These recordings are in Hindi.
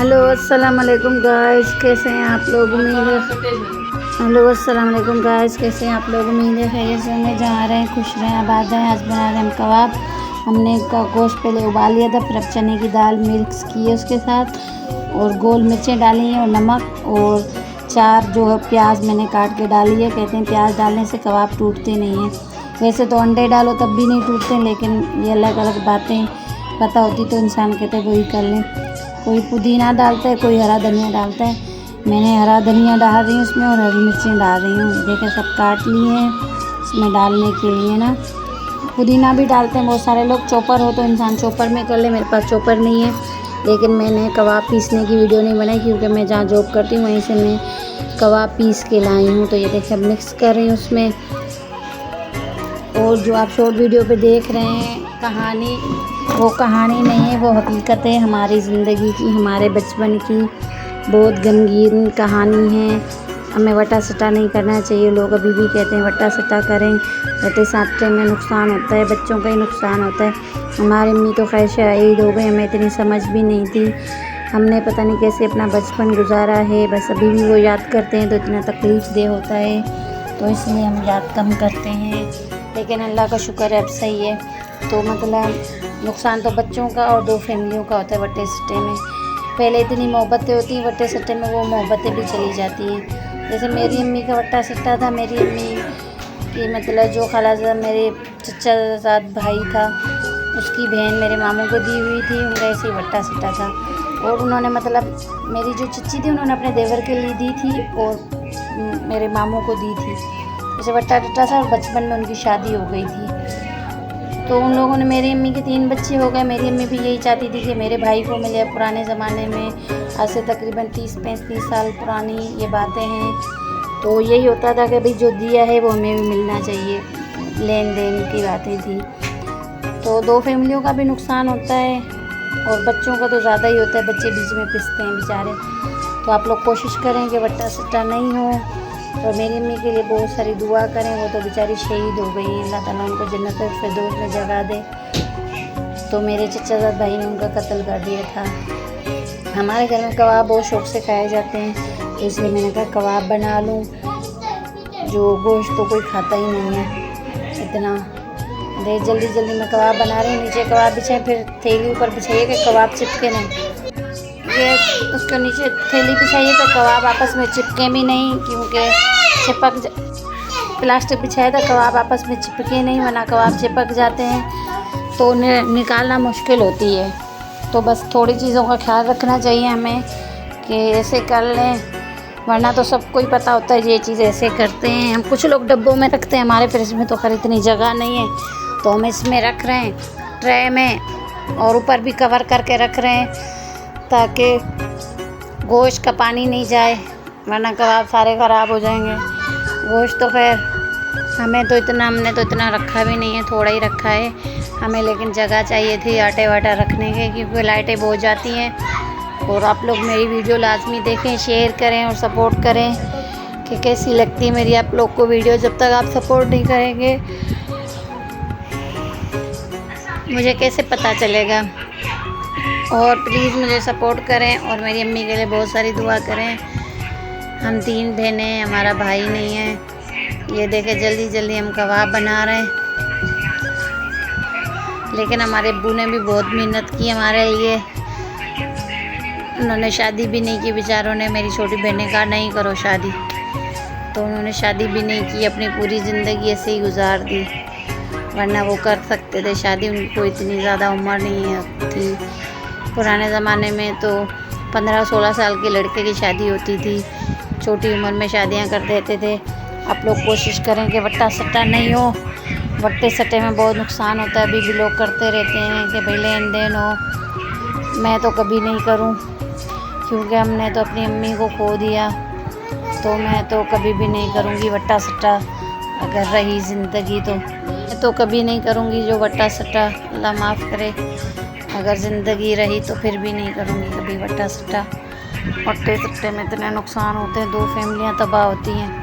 हेलो अस्सलाम वालेकुम गाइस, कैसे हैं आप लोग? उम्मीद है हेलो अस्सलाम वालेकुम गाइस, कैसे हैं आप लोग? उम्मीद है खैरियत से होंगे। जहाँ रहें खुश रहें आबाद रहें। आज बना रहे हैं हम कबाब। हमने गोश्त पहले उबाल लिया था, फिर अब चने की दाल मिक्स की है उसके साथ और गोल मिर्चें डाली हैं और नमक और 4 जो है प्याज मैंने काट के डाली है। कहते हैं प्याज डालने से कबाब टूटते नहीं हैं। वैसे तो अंडे डालो तब भी नहीं टूटते, लेकिन ये अलग अलग बातें पता होती तो इंसान कहते वही कर लें। कोई पुदीना डालता है, कोई हरा धनिया डालता है। मैंने हरा धनिया डाल रही हूँ उसमें और हरी मिर्चें डाल रही हूँ। देखें सब काट लिए हैं इसमें डालने के लिए ना। पुदीना भी डालते हैं बहुत सारे लोग। चॉपर हो तो इंसान चॉपर में कर ले, मेरे पास चॉपर नहीं है। लेकिन मैंने कबाब पीसने की वीडियो नहीं बनाई क्योंकि मैं जहाँ जॉब करती हूँ वहीं से मैं कबाब पीस के लाई हूँ। तो ये देखिए अब मिक्स कर रही हूँ उसमें। और जो आप शॉर्ट वीडियो पे देख रहे हैं कहानी, वो कहानी नहीं है, वो हकीकत है हमारी ज़िंदगी की, हमारे बचपन की। बहुत गमगीन कहानी है। हमें वटा सटा नहीं करना चाहिए। लोग अभी भी कहते हैं वटा सटा करें, वटे साटे में नुकसान होता है, बच्चों का ही नुकसान होता है। हमारी अम्मी तो खैर शहीद हो गई, हमें इतनी समझ भी नहीं थी। हमने पता नहीं कैसे अपना बचपन गुजारा है, बस अभी भी वो याद करते हैं तो इतना तकलीफ़ दे होता है, तो इसलिए हम याद कम करते हैं। लेकिन अल्लाह का शुक्र है अब सही है। तो मतलब नुकसान तो बच्चों का और 2 फैमिलियों का होता है वट्टे सट्टे में। पहले इतनी मोहब्बतें होती हैं वट्टे सट्टे में, वो मोहब्बतें भी चली जाती हैं। जैसे मेरी अम्मी का वट्टा सट्टा था, मेरी अम्मी की मतलब जो खालाजाद मेरे चचा साथ भाई था उसकी बहन मेरे मामू को दी हुई थी, उनका ऐसे ही वट्टा सट्टा था। और उन्होंने मतलब मेरी जो चच्ची थी उन्होंने अपने देवर के लिए दी थी और मेरे मामू को दी थी। जैसे वट्टा टट्टा था और बचपन में उनकी शादी हो गई थी। तो उन लोगों ने, मेरी अम्मी के 3 बच्चे हो गए। मेरी अम्मी भी यही चाहती थी कि मेरे भाई को मिले। पुराने ज़माने में, आज से तकरीबन 30-35 साल पुरानी ये बातें हैं। तो यही होता था कि भाई जो दिया है वो हमें भी मिलना चाहिए, लेन देन की बातें थी। तो 2 फैमिलियों का भी नुकसान होता है और बच्चों का तो ज़्यादा ही होता है, बच्चे बीच में पिसते हैं बेचारे। तो आप लोग कोशिश करें कि वट्टा सट्टा नहीं हो। और मेरी अम्मी के लिए बहुत सारी दुआ करें, वो तो बेचारी शहीद हो गई हैं, अल्लाह ताला उनको जन्नत फिरदौस में जगह दे। तो मेरे चचाजाद भाई ने उनका कत्ल कर दिया था। हमारे घर में कबाब बहुत शौक़ से खाए जाते हैं, तो इसलिए मैंने कहा कबाब बना लूँ। जो गोश्त तो कोई खाता ही नहीं है इतना। देख जल्दी जल्दी मैं कबाब बना रही हूँ। नीचे कबाब बिछाएँ, फिर थैली ऊपर बिछाइए कि कबाब चिपके नहीं। ये उसके नीचे थैली बिछाइए तो कबाब आपस में चिपके भी नहीं, क्योंकि प्लास्टिक बिछाया था कबाब आपस में चिपके नहीं, वरना कबाब चिपक जाते हैं तो उन्हें निकालना मुश्किल होती है। तो बस थोड़ी चीज़ों का ख्याल रखना चाहिए हमें कि ऐसे कर लें, वरना तो सबको ही पता होता है ये चीज़ ऐसे करते हैं। हम कुछ लोग डब्बों में रखते हैं, हमारे फ्रिज में तो खैर इतनी जगह नहीं है, तो हम इसमें रख रहे हैं ट्रे में और ऊपर भी कवर करके रख रहे हैं ताकि गोश्त का पानी नहीं जाए, वरना कबाब सारे ख़राब हो जाएंगे। गोश्त तो खैर हमने तो इतना रखा भी नहीं है, थोड़ा ही रखा है हमें, लेकिन जगह चाहिए थी आटे वाटा रखने के, क्योंकि लाइटें बहुत जाती हैं। और आप लोग मेरी वीडियो लाजमी देखें, शेयर करें और सपोर्ट करें कि कैसी लगती है मेरी आप लोग को वीडियो। जब तक आप सपोर्ट नहीं करेंगे मुझे कैसे पता चलेगा। और प्लीज़ मुझे सपोर्ट करें और मेरी अम्मी के लिए बहुत सारी दुआ करें। हम 3 बहनें हैं, हमारा भाई नहीं है। ये देखें जल्दी जल्दी हम कबाब बना रहे हैं, लेकिन हमारे अब्बू ने भी बहुत मेहनत की हमारे लिए। उन्होंने शादी भी नहीं की बेचारों ने। मेरी छोटी बहन ने कहा नहीं करो शादी, तो उन्होंने शादी भी नहीं की, अपनी पूरी ज़िंदगी ऐसे ही गुजार दी, वरना वो कर सकते थे शादी। उनको इतनी ज़्यादा उम्र नहीं थी। पुराने ज़माने में तो 15-16 साल के लड़के की शादी होती थी, छोटी उम्र में शादियां कर देते थे। आप लोग कोशिश करें कि वट्टा सट्टा नहीं हो। वट्टे सट्टे में बहुत नुकसान होता है, अभी भी लोग करते रहते हैं कि भाई लेन देन हो। मैं तो कभी नहीं करूं, क्योंकि हमने तो अपनी अम्मी को खो दिया, तो मैं तो कभी भी नहीं करूंगी वट्टा सट्टा। अगर रही ज़िंदगी तो मैं तो कभी नहीं करूंगी जो वट्टा सट्टा, अल्लाह माफ़ करे। अगर ज़िंदगी रही तो फिर भी नहीं करूँगी कभी वट्टा सट्टा। वट्टे सट्टे में इतने नुकसान होते हैं, 2 फैमिलियाँ तबाह होती हैं।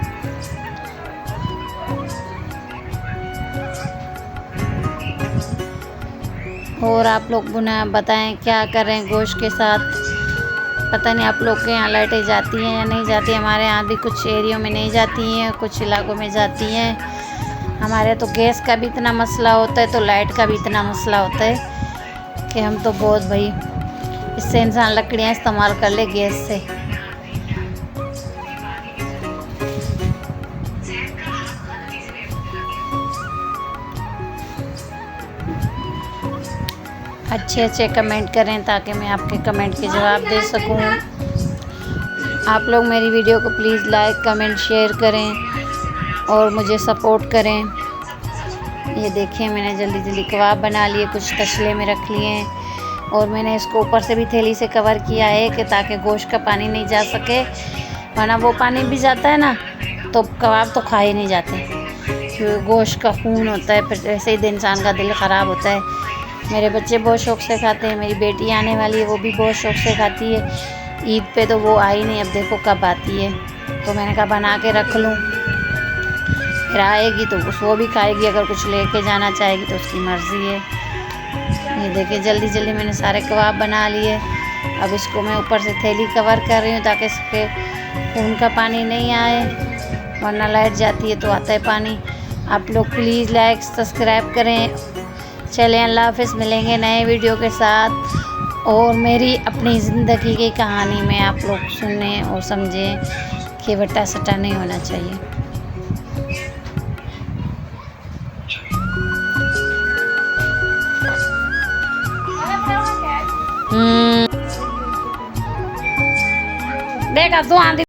और आप लोग बताएं क्या करें गोश्त के साथ। पता नहीं आप लोग के यहाँ लाइटें जाती हैं या नहीं जाती। हमारे यहाँ भी कुछ एरियो में नहीं जाती हैं, कुछ इलाकों में जाती हैं। हमारे तो गैस का भी इतना मसला होता है, तो लाइट का भी इतना मसला होता है कि हम तो बहुत भाई इससे इंसान लकड़ियाँ इस्तेमाल कर ले गैस से। अच्छे अच्छे कमेंट करें ताकि मैं आपके कमेंट के जवाब दे सकूं। आप लोग मेरी वीडियो को प्लीज़ लाइक कमेंट शेयर करें और मुझे सपोर्ट करें। ये देखिए मैंने जल्दी जल्दी कबाब बना लिए, कुछ तसले में रख लिए हैं और मैंने इसको ऊपर से भी थैली से कवर किया है कि ताकि गोश्त का पानी नहीं जा सके, वरना वो पानी भी जाता है ना तो कबाब तो खा ही नहीं जाते। गोश्त का खून होता है, फिर ऐसे ही इंसान का दिल ख़राब होता है। मेरे बच्चे बहुत शौक़ से खाते हैं, मेरी बेटी आने वाली है वो भी बहुत शौक़ से खाती है। ईद पे तो वो आई नहीं, अब देखो कब आती है, तो मैंने कहा बना के रख लूँ, फिर आएगी तो वो भी खाएगी, अगर कुछ लेके जाना चाहेगी तो उसकी मर्ज़ी है। ये देखिए जल्दी जल्दी मैंने सारे कबाब बना लिए। अब इसको मैं ऊपर से थैली कवर कर रही हूँ ताकि इसके खून का पानी नहीं आए, वरना लाइट जाती है तो आता है पानी। आप लोग प्लीज़ लाइक सब्सक्राइब करें। चलें, अल्लाह हाफ़िज़, मिलेंगे नए वीडियो के साथ और मेरी अपनी ज़िंदगी की कहानी में आप लोग सुनें और समझें कि बट्टा सट्टा नहीं होना चाहिए। देखा तो आंधी